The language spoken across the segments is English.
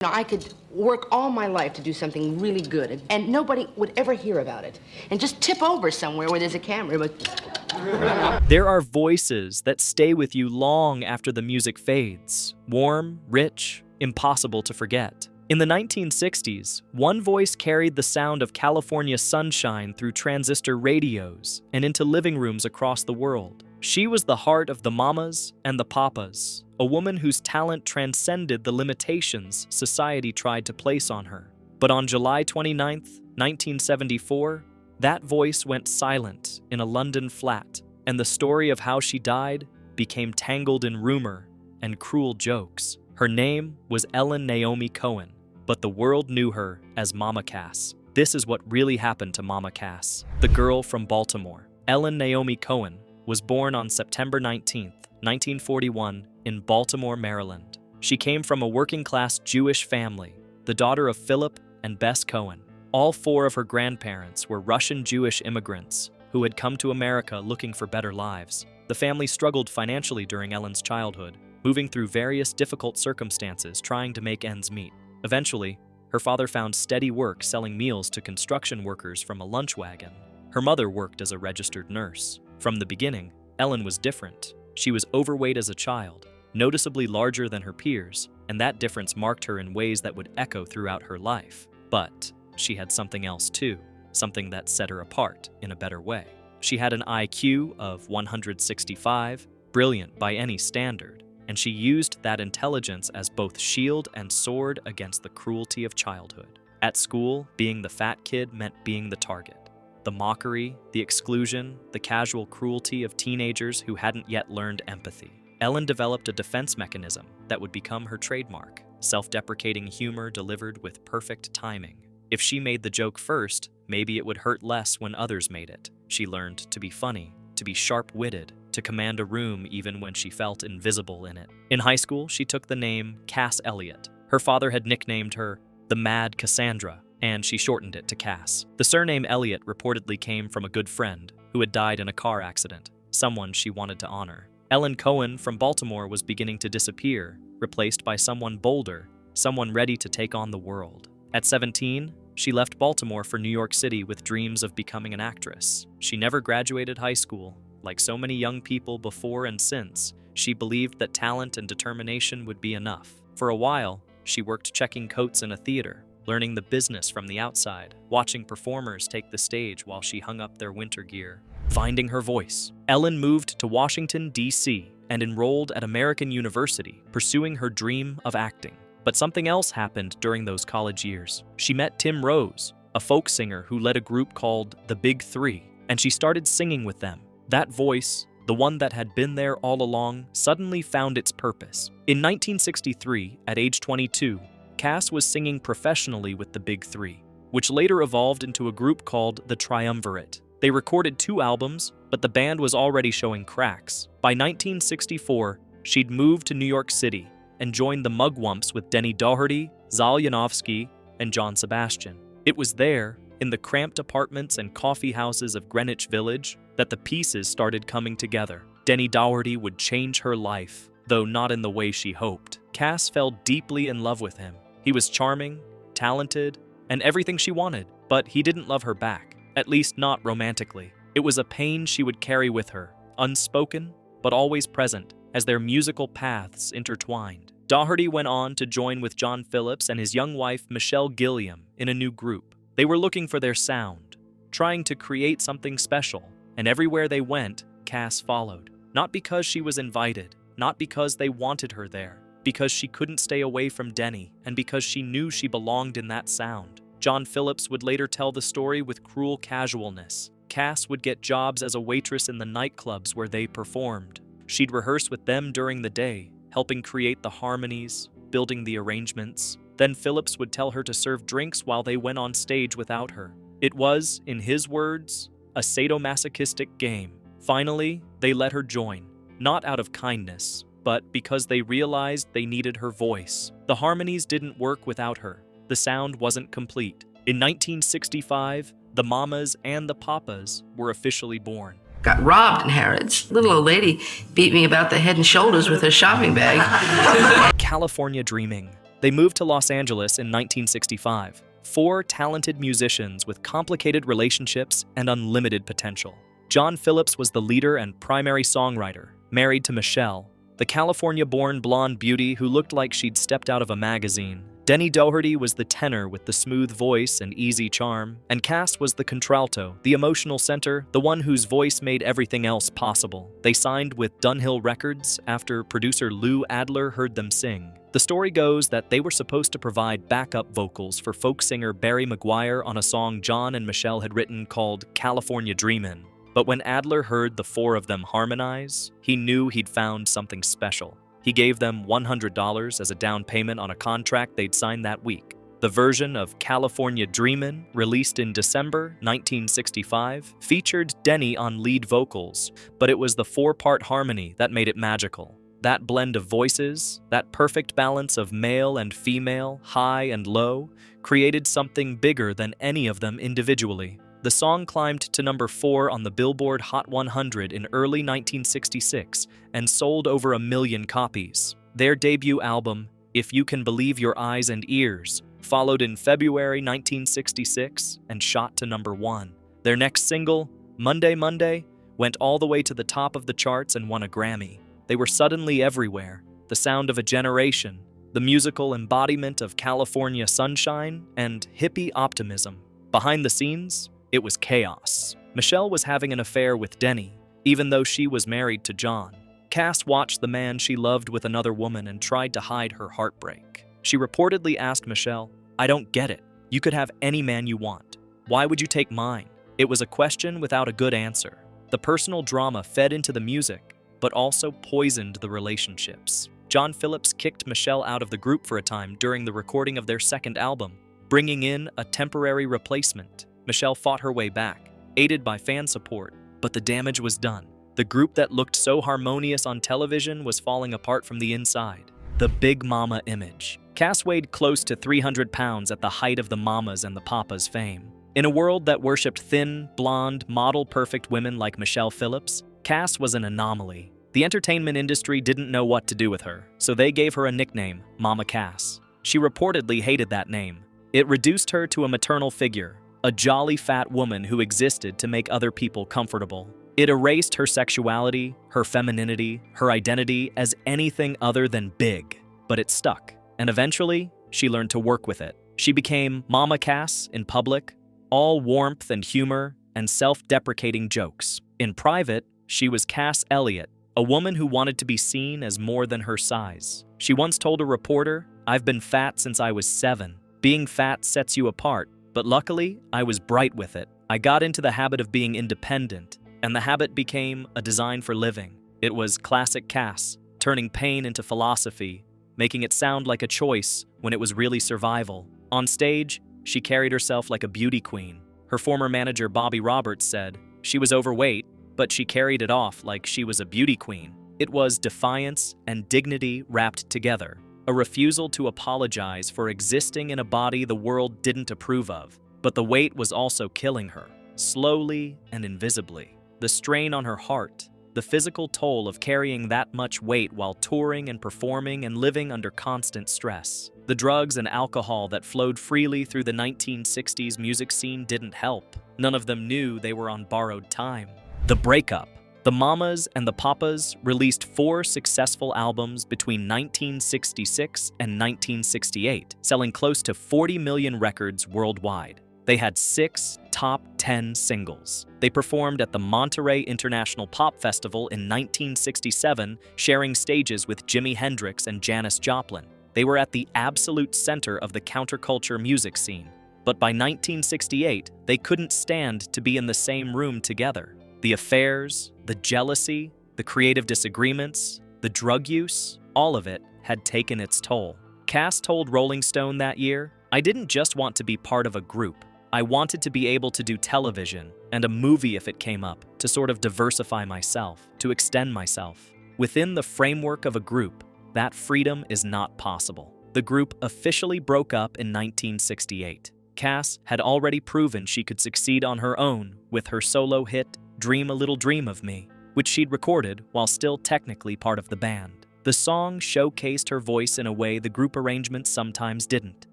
Now, I could work all my life to do something really good, and nobody would ever hear about it, and just tip over somewhere where there's a camera, but... There are voices that stay with you long after the music fades. Warm, rich, impossible to forget. In the 1960s, one voice carried the sound of California sunshine through transistor radios and into living rooms across the world. She was the heart of the mamas and the papas, a woman whose talent transcended the limitations society tried to place on her. But on July 29, 1974, that voice went silent in a London flat, and the story of how she died became tangled in rumor and cruel jokes. Her name was Ellen Naomi Cohen, but the world knew her as Mama Cass. This is what really happened to Mama Cass, the girl from Baltimore. Ellen Naomi Cohen was born on September 19, 1941, in Baltimore, Maryland. She came from a working-class Jewish family, the daughter of Philip and Bess Cohen. All four of her grandparents were Russian Jewish immigrants who had come to America looking for better lives. The family struggled financially during Ellen's childhood, moving through various difficult circumstances trying to make ends meet. Eventually, her father found steady work selling meals to construction workers from a lunch wagon. Her mother worked as a registered nurse. From the beginning, Ellen was different. She was overweight as a child, noticeably larger than her peers, and that difference marked her in ways that would echo throughout her life. But she had something else too, something that set her apart in a better way. She had an IQ of 165, brilliant by any standard, and she used that intelligence as both shield and sword against the cruelty of childhood. At school, being the fat kid meant being the target. The mockery, the exclusion, the casual cruelty of teenagers who hadn't yet learned empathy. Ellen developed a defense mechanism that would become her trademark, self-deprecating humor delivered with perfect timing. If she made the joke first, maybe it would hurt less when others made it. She learned to be funny, to be sharp-witted, to command a room even when she felt invisible in it. In high school, she took the name Cass Elliot. Her father had nicknamed her the Mad Cassandra, and she shortened it to Cass. The surname Elliot reportedly came from a good friend who had died in a car accident, someone she wanted to honor. Ellen Cohen from Baltimore was beginning to disappear, replaced by someone bolder, someone ready to take on the world. At 17, she left Baltimore for New York City with dreams of becoming an actress. She never graduated high school. Like so many young people before and since, she believed that talent and determination would be enough. For a while, she worked checking coats in a theater, learning the business from the outside, watching performers take the stage while she hung up their winter gear. Finding her voice, Ellen moved to Washington, D.C. and enrolled at American University, pursuing her dream of acting. But something else happened during those college years. She met Tim Rose, a folk singer who led a group called the Big Three, and she started singing with them. That voice, the one that had been there all along, suddenly found its purpose. In 1963, at age 22, Cass was singing professionally with the Big Three, which later evolved into a group called the Triumvirate. They recorded 2 albums, but the band was already showing cracks. By 1964, she'd moved to New York City and joined the Mugwumps with Denny Doherty, Zal Yanofsky, and John Sebastian. It was there, in the cramped apartments and coffee houses of Greenwich Village, that the pieces started coming together. Denny Doherty would change her life, though not in the way she hoped. Cass fell deeply in love with him. He was charming, talented, and everything she wanted, but he didn't love her back, at least not romantically. It was a pain she would carry with her, unspoken, but always present, as their musical paths intertwined. Doherty went on to join with John Phillips and his young wife Michelle Gilliam in a new group. They were looking for their sound, trying to create something special, and everywhere they went, Cass followed. Not because she was invited, not because they wanted her there, because she couldn't stay away from Denny, and because she knew she belonged in that sound. John Phillips would later tell the story with cruel casualness. Cass would get jobs as a waitress in the nightclubs where they performed. She'd rehearse with them during the day, helping create the harmonies, building the arrangements. Then Phillips would tell her to serve drinks while they went on stage without her. It was, in his words, a sadomasochistic game. Finally, they let her join, not out of kindness, but because they realized they needed her voice. The harmonies didn't work without her. The sound wasn't complete. In 1965, the Mamas and the Papas were officially born. Got robbed in Harrods. Little old lady beat me about the head and shoulders with her shopping bag. California dreaming. They moved to Los Angeles in 1965. 4 talented musicians with complicated relationships and unlimited potential. John Phillips was the leader and primary songwriter, married to Michelle, the California-born blonde beauty who looked like she'd stepped out of a magazine. Denny Doherty was the tenor with the smooth voice and easy charm, and Cass was the contralto, the emotional center, the one whose voice made everything else possible. They signed with Dunhill Records after producer Lou Adler heard them sing. The story goes that they were supposed to provide backup vocals for folk singer Barry McGuire on a song John and Michelle had written called California Dreamin'. But when Adler heard the 4 of them harmonize, he knew he'd found something special. He gave them $100 as a down payment on a contract they'd signed that week. The version of California Dreamin', released in December 1965, featured Denny on lead vocals, but it was the 4-part harmony that made it magical. That blend of voices, that perfect balance of male and female, high and low, created something bigger than any of them individually. The song climbed to number 4 on the Billboard Hot 100 in early 1966 and sold over 1 million copies. Their debut album, If You Can Believe Your Eyes and Ears, followed in February 1966 and shot to number 1. Their next single, Monday Monday, went all the way to the top of the charts and won a Grammy. They were suddenly everywhere, the sound of a generation, the musical embodiment of California sunshine and hippie optimism. Behind the scenes, it was chaos. Michelle was having an affair with Denny, even though she was married to John. Cass watched the man she loved with another woman and tried to hide her heartbreak. She reportedly asked Michelle, "I don't get it. You could have any man you want. Why would you take mine?" It was a question without a good answer. The personal drama fed into the music, but also poisoned the relationships. John Phillips kicked Michelle out of the group for a time during the recording of their second album, bringing in a temporary replacement. Michelle fought her way back, aided by fan support, but the damage was done. The group that looked so harmonious on television was falling apart from the inside. The Big Mama image. Cass weighed close to 300 pounds at the height of the Mamas and the Papas fame. In a world that worshipped thin, blonde, model-perfect women like Michelle Phillips, Cass was an anomaly. The entertainment industry didn't know what to do with her, so they gave her a nickname, Mama Cass. She reportedly hated that name. It reduced her to a maternal figure, a jolly fat woman who existed to make other people comfortable. It erased her sexuality, her femininity, her identity as anything other than big. But it stuck, and eventually, she learned to work with it. She became Mama Cass in public, all warmth and humor and self-deprecating jokes. In private, she was Cass Elliott, a woman who wanted to be seen as more than her size. She once told a reporter, "I've been fat since I was 7. Being fat sets you apart. But luckily, I was bright with it. I got into the habit of being independent, and the habit became a design for living." It was classic Cass, turning pain into philosophy, making it sound like a choice when it was really survival. On stage, she carried herself like a beauty queen. Her former manager Bobby Roberts said she was overweight, but she carried it off like she was a beauty queen. It was defiance and dignity wrapped together. A refusal to apologize for existing in a body the world didn't approve of. But the weight was also killing her, slowly and invisibly. The strain on her heart, the physical toll of carrying that much weight while touring and performing and living under constant stress. The drugs and alcohol that flowed freely through the 1960s music scene didn't help. None of them knew they were on borrowed time. The Breakup. The Mamas and the Papas released 4 successful albums between 1966 and 1968, selling close to 40 million records worldwide. They had 6 top 10 singles. They performed at the Monterey International Pop Festival in 1967, sharing stages with Jimi Hendrix and Janis Joplin. They were at the absolute center of the counterculture music scene. But by 1968, they couldn't stand to be in the same room together. The affairs, the jealousy, the creative disagreements, the drug use, all of it had taken its toll. Cass told Rolling Stone that year, "I didn't just want to be part of a group. I wanted to be able to do television and a movie if it came up, to sort of diversify myself, to extend myself. Within the framework of a group, that freedom is not possible." The group officially broke up in 1968. Cass had already proven she could succeed on her own with her solo hit, Dream a Little Dream of Me, which she'd recorded while still technically part of the band. The song showcased her voice in a way the group arrangements sometimes didn't,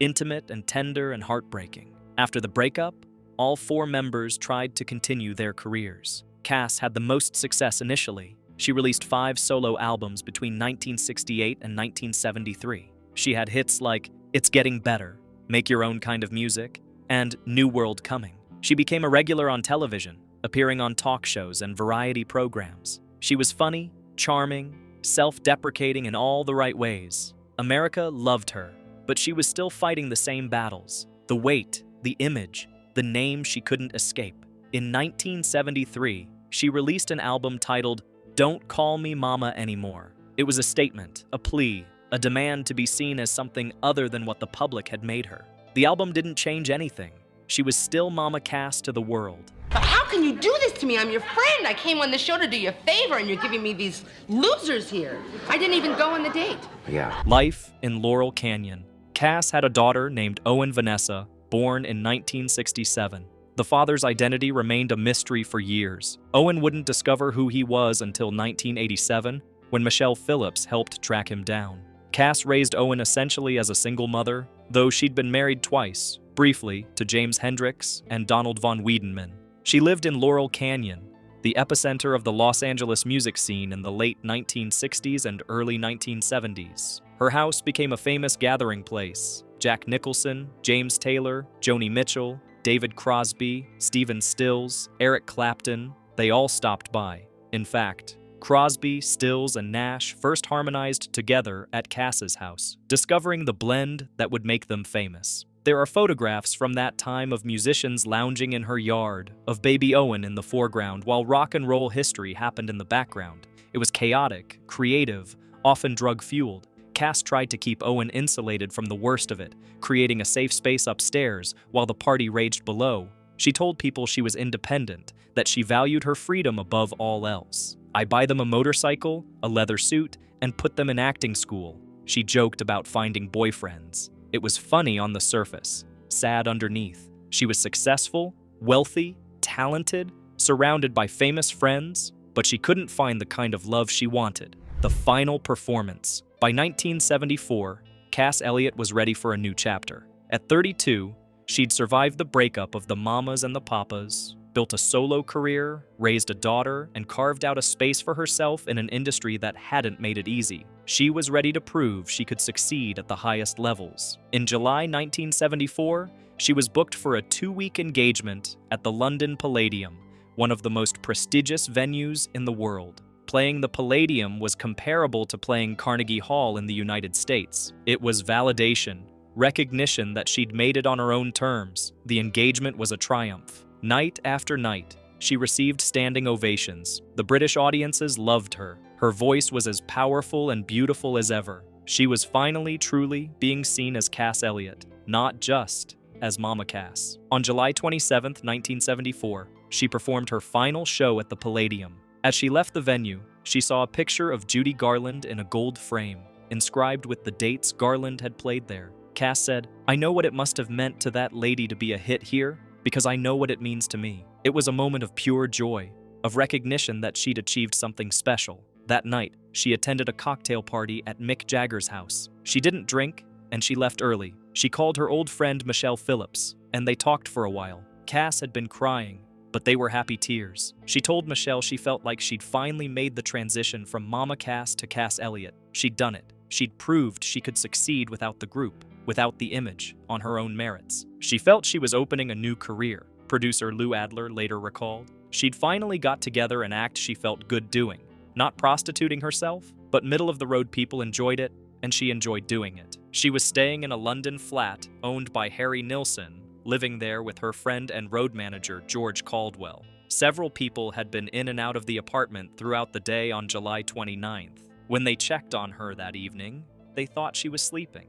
intimate and tender and heartbreaking. After the breakup, all 4 members tried to continue their careers. Cass had the most success initially. She released 5 solo albums between 1968 and 1973. She had hits like It's Getting Better, Make Your Own Kind of Music, and New World Coming. She became a regular on television, appearing on talk shows and variety programs. She was funny, charming, self-deprecating in all the right ways. America loved her, but she was still fighting the same battles. The weight, the image, the name she couldn't escape. In 1973, she released an album titled Don't Call Me Mama Anymore. It was a statement, a plea, a demand to be seen as something other than what the public had made her. The album didn't change anything. She was still Mama Cass to the world. How can you do this to me? I'm your friend. I came on the show to do you a favor, and you're giving me these losers here. I didn't even go on the date. Yeah. Life in Laurel Canyon. Cass had a daughter named Owen Vanessa, born in 1967. The father's identity remained a mystery for years. Owen wouldn't discover who he was until 1987, when Michelle Phillips helped track him down. Cass raised Owen essentially as a single mother, though she'd been married twice, briefly to James Hendricks and Donald von Wiedenmann. She lived in Laurel Canyon, the epicenter of the Los Angeles music scene in the late 1960s and early 1970s. Her house became a famous gathering place. Jack Nicholson, James Taylor, Joni Mitchell, David Crosby, Stephen Stills, Eric Clapton, they all stopped by. In fact, Crosby, Stills, and Nash first harmonized together at Cass's house, discovering the blend that would make them famous. There are photographs from that time of musicians lounging in her yard, of baby Owen in the foreground while rock and roll history happened in the background. It was chaotic, creative, often drug-fueled. Cass tried to keep Owen insulated from the worst of it, creating a safe space upstairs while the party raged below. She told people she was independent, that she valued her freedom above all else. I buy them a motorcycle, a leather suit, and put them in acting school. She joked about finding boyfriends. It was funny on the surface, sad underneath. She was successful, wealthy, talented, surrounded by famous friends, but she couldn't find the kind of love she wanted. The final performance. By 1974, Cass Elliot was ready for a new chapter. At 32, she'd survived the breakup of the mamas and the papas, built a solo career, raised a daughter, and carved out a space for herself in an industry that hadn't made it easy. She was ready to prove she could succeed at the highest levels. In July 1974, she was booked for a 2-week engagement at the London Palladium, one of the most prestigious venues in the world. Playing the Palladium was comparable to playing Carnegie Hall in the United States. It was validation, recognition that she'd made it on her own terms. The engagement was a triumph. Night after night, she received standing ovations. The British audiences loved her. Her voice was as powerful and beautiful as ever. She was finally, truly being seen as Cass Elliot, not just as Mama Cass. On July 27, 1974, she performed her final show at the Palladium. As she left the venue, she saw a picture of Judy Garland in a gold frame, inscribed with the dates Garland had played there. Cass said, "I know what it must have meant to that lady to be a hit here, because I know what it means to me." It was a moment of pure joy, of recognition that she'd achieved something special. That night, she attended a cocktail party at Mick Jagger's house. She didn't drink, and she left early. She called her old friend Michelle Phillips, and they talked for a while. Cass had been crying, but they were happy tears. She told Michelle she felt like she'd finally made the transition from Mama Cass to Cass Elliot. She'd done it. She'd proved she could succeed without the group, without the image, on her own merits. She felt she was opening a new career, producer Lou Adler later recalled. She'd finally got together an act she felt good doing. Not prostituting herself, but middle-of-the-road people enjoyed it, and she enjoyed doing it. She was staying in a London flat owned by Harry Nilsson, living there with her friend and road manager George Caldwell. Several people had been in and out of the apartment throughout the day on July 29th. When they checked on her that evening, they thought she was sleeping.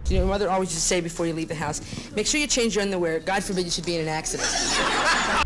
You know, your mother always used to say before you leave the house, make sure you change your underwear. God forbid you should be in an accident.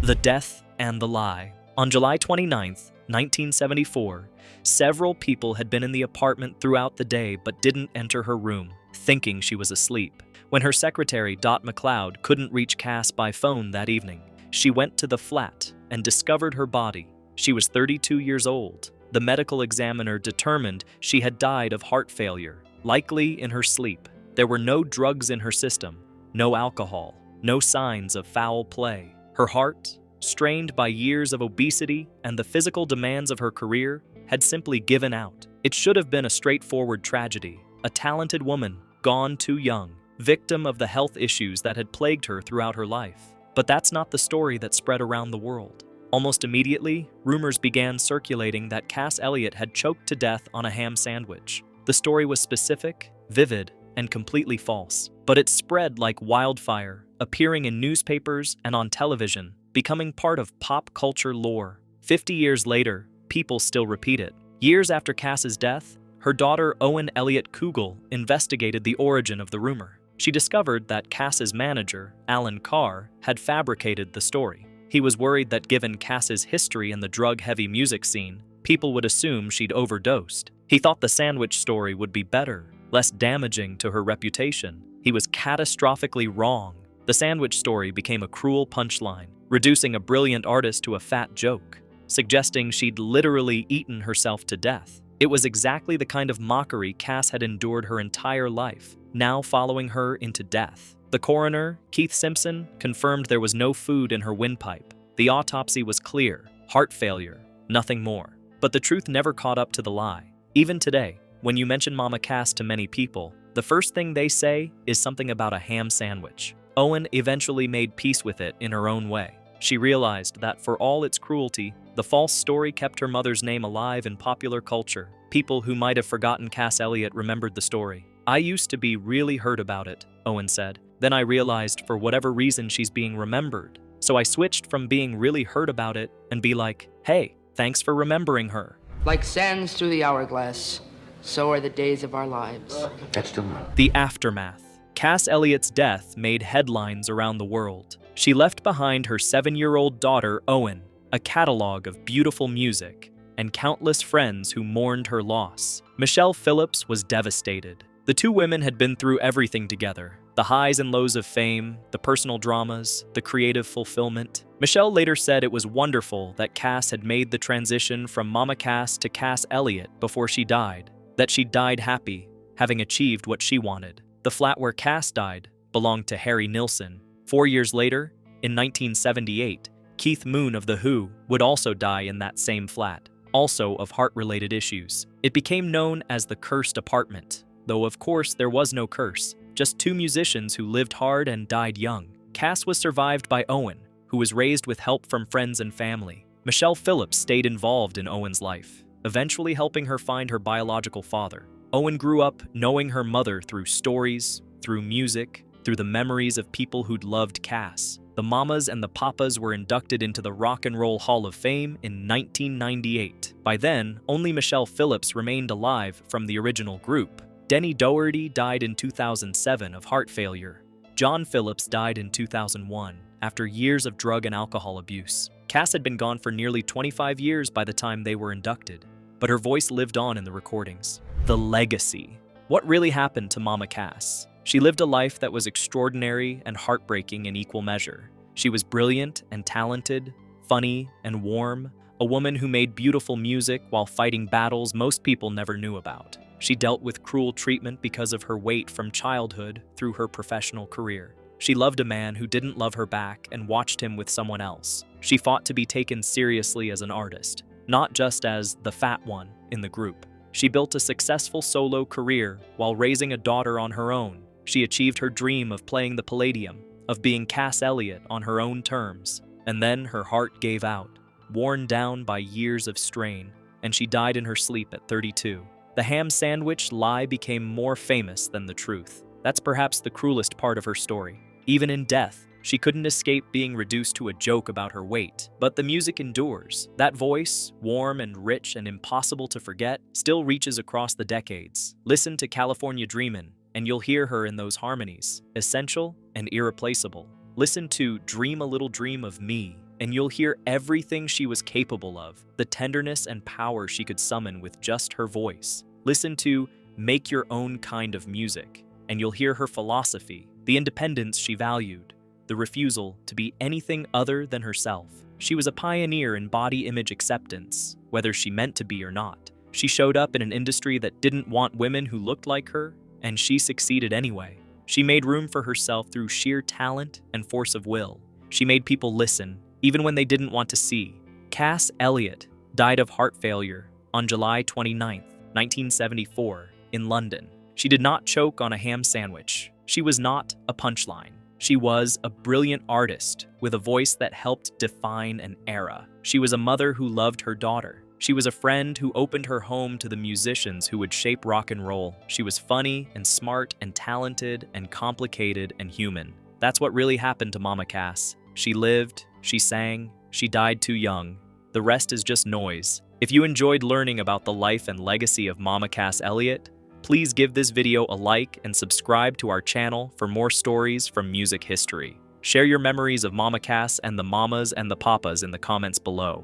The Death and the Lie. On July 29th, 1974, several people had been in the apartment throughout the day but didn't enter her room, thinking she was asleep. When her secretary, Dot McLeod, couldn't reach Cass by phone that evening, she went to the flat and discovered her body. She was 32 years old. The medical examiner determined she had died of heart failure, likely in her sleep. There were no drugs in her system, no alcohol, no signs of foul play. Her heart, strained by years of obesity and the physical demands of her career, had simply given out. It should have been a straightforward tragedy. A talented woman, gone too young, victim of the health issues that had plagued her throughout her life. But that's not the story that spread around the world. Almost immediately, rumors began circulating that Cass Elliot had choked to death on a ham sandwich. The story was specific, vivid, and completely false. But it spread like wildfire, appearing in newspapers and on television, becoming part of pop culture lore. 50 years later, people still repeat it. Years after Cass's death, her daughter Owen Elliott Kugel investigated the origin of the rumor. She discovered that Cass's manager, Alan Carr, had fabricated the story. He was worried that given Cass's history in the drug-heavy music scene, people would assume she'd overdosed. He thought the sandwich story would be better, less damaging to her reputation. He was catastrophically wrong. The sandwich story became a cruel punchline, reducing a brilliant artist to a fat joke, suggesting she'd literally eaten herself to death. It was exactly the kind of mockery Cass had endured her entire life, now following her into death. The coroner, Keith Simpson, confirmed there was no food in her windpipe. The autopsy was clear: heart failure, nothing more. But the truth never caught up to the lie. Even today, when you mention Mama Cass to many people, the first thing they say is something about a ham sandwich. Owen eventually made peace with it in her own way. She realized that for all its cruelty, the false story kept her mother's name alive in popular culture. People who might have forgotten Cass Elliot remembered the story. "I used to be really hurt about it," Owen said. "Then I realized for whatever reason she's being remembered. So I switched from being really hurt about it and be like, hey, thanks for remembering her." Like sands through the hourglass, so are the days of our lives. That's still not. The aftermath. Cass Elliot's death made headlines around the world. She left behind her 7-year-old daughter, Owen, a catalog of beautiful music, and countless friends who mourned her loss. Michelle Phillips was devastated. The two women had been through everything together: the highs and lows of fame, the personal dramas, the creative fulfillment. Michelle later said it was wonderful that Cass had made the transition from Mama Cass to Cass Elliot before she died, that she died happy, having achieved what she wanted. The flat where Cass died belonged to Harry Nilsson. 4 years later, in 1978, Keith Moon of The Who would also die in that same flat, also of heart-related issues. It became known as the cursed apartment, though of course there was no curse, just two musicians who lived hard and died young. Cass was survived by Owen, who was raised with help from friends and family. Michelle Phillips stayed involved in Owen's life, eventually helping her find her biological father. Owen grew up knowing her mother through stories, through music, through the memories of people who'd loved Cass. The Mamas and the Papas were inducted into the Rock and Roll Hall of Fame in 1998. By then, only Michelle Phillips remained alive from the original group. Denny Doherty died in 2007 of heart failure. John Phillips died in 2001 after years of drug and alcohol abuse. Cass had been gone for nearly 25 years by the time they were inducted, but her voice lived on in the recordings. The legacy. What really happened to Mama Cass? She lived a life that was extraordinary and heartbreaking in equal measure. She was brilliant and talented, funny and warm, a woman who made beautiful music while fighting battles most people never knew about. She dealt with cruel treatment because of her weight from childhood through her professional career. She loved a man who didn't love her back and watched him with someone else. She fought to be taken seriously as an artist, not just as the fat one in the group. She built a successful solo career while raising a daughter on her own. She achieved her dream of playing the Palladium, of being Cass Elliot on her own terms. And then her heart gave out, worn down by years of strain, and she died in her sleep at 32. The ham sandwich lie became more famous than the truth. That's perhaps the cruelest part of her story. Even in death, she couldn't escape being reduced to a joke about her weight. But the music endures. That voice, warm and rich and impossible to forget, still reaches across the decades. Listen to California Dreamin', and you'll hear her in those harmonies, essential and irreplaceable. Listen to Dream a Little Dream of Me, and you'll hear everything she was capable of, the tenderness and power she could summon with just her voice. Listen to Make Your Own Kind of Music, and you'll hear her philosophy, the independence she valued, the refusal to be anything other than herself. She was a pioneer in body image acceptance, whether she meant to be or not. She showed up in an industry that didn't want women who looked like her, and she succeeded anyway. She made room for herself through sheer talent and force of will. She made people listen, even when they didn't want to see. Cass Elliot died of heart failure on July 29, 1974, in London. She did not choke on a ham sandwich. She was not a punchline. She was a brilliant artist with a voice that helped define an era. She was a mother who loved her daughter. She was a friend who opened her home to the musicians who would shape rock and roll. She was funny and smart and talented and complicated and human. That's what really happened to Mama Cass. She lived, she sang, she died too young. The rest is just noise. If you enjoyed learning about the life and legacy of Mama Cass Elliot, please give this video a like and subscribe to our channel for more stories from music history. Share your memories of Mama Cass and the mamas and the papas in the comments below.